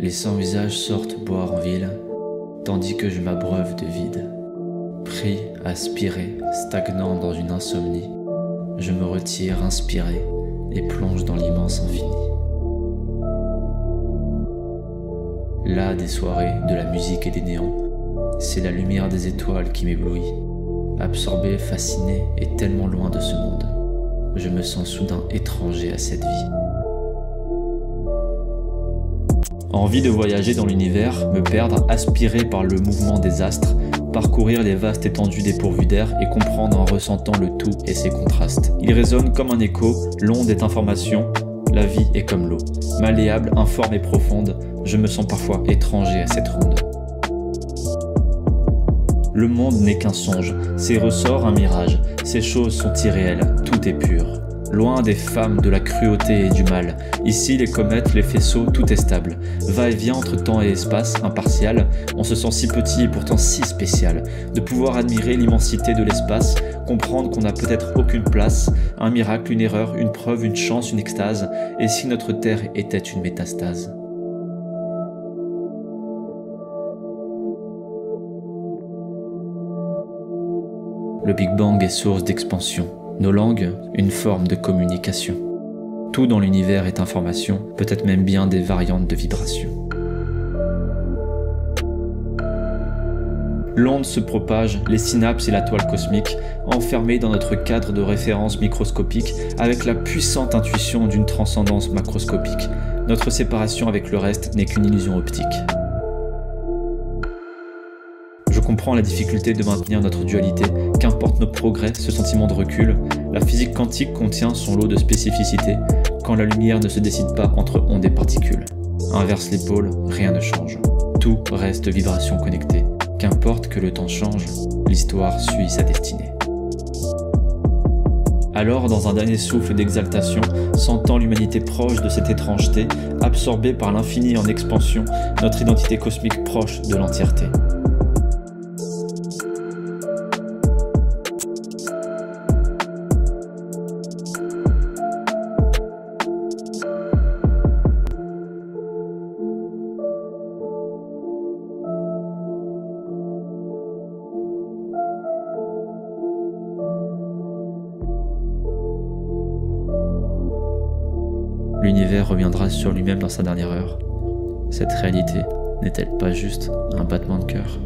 Les sans-visages sortent boire en ville, tandis que je m'abreuve de vide. Pris, aspiré, stagnant dans une insomnie, je me retire inspiré et plonge dans l'immense infini. Là, des soirées, de la musique et des néons, c'est la lumière des étoiles qui m'éblouit. Absorbé, fasciné et tellement loin de ce monde, je me sens soudain étranger à cette vie. Envie de voyager dans l'univers, me perdre, aspiré par le mouvement des astres, parcourir les vastes étendues dépourvues d'air et comprendre en ressentant le tout et ses contrastes. Il résonne comme un écho, l'onde est information, la vie est comme l'eau. Malléable, informe et profonde, je me sens parfois étranger à cette ronde. Le monde n'est qu'un songe, ses ressorts un mirage, ces choses sont irréelles, tout est pur. Loin des femmes, de la cruauté et du mal, ici les comètes, les faisceaux, tout est stable. Va-et-vient entre temps et espace, impartial, on se sent si petit et pourtant si spécial. De pouvoir admirer l'immensité de l'espace, comprendre qu'on n'a peut-être aucune place, un miracle, une erreur, une preuve, une chance, une extase, et si notre terre était une métastase. Le Big Bang est source d'expansion. Nos langues, une forme de communication. Tout dans l'univers est information, peut-être même bien des variantes de vibration. L'onde se propage, les synapses et la toile cosmique, enfermées dans notre cadre de référence microscopique, avec la puissante intuition d'une transcendance macroscopique. Notre séparation avec le reste n'est qu'une illusion optique. Je comprends la difficulté de maintenir notre dualité, qu'importe nos progrès, ce sentiment de recul, la physique quantique contient son lot de spécificités, quand la lumière ne se décide pas entre ondes et particules. Inverse les pôles, rien ne change. Tout reste vibration connectée. Qu'importe que le temps change, l'histoire suit sa destinée. Alors, dans un dernier souffle d'exaltation, sentant l'humanité proche de cette étrangeté, absorbée par l'infini en expansion, notre identité cosmique proche de l'entièreté. L'univers reviendra sur lui-même dans sa dernière heure. Cette réalité n'est-elle pas juste un battement de cœur ?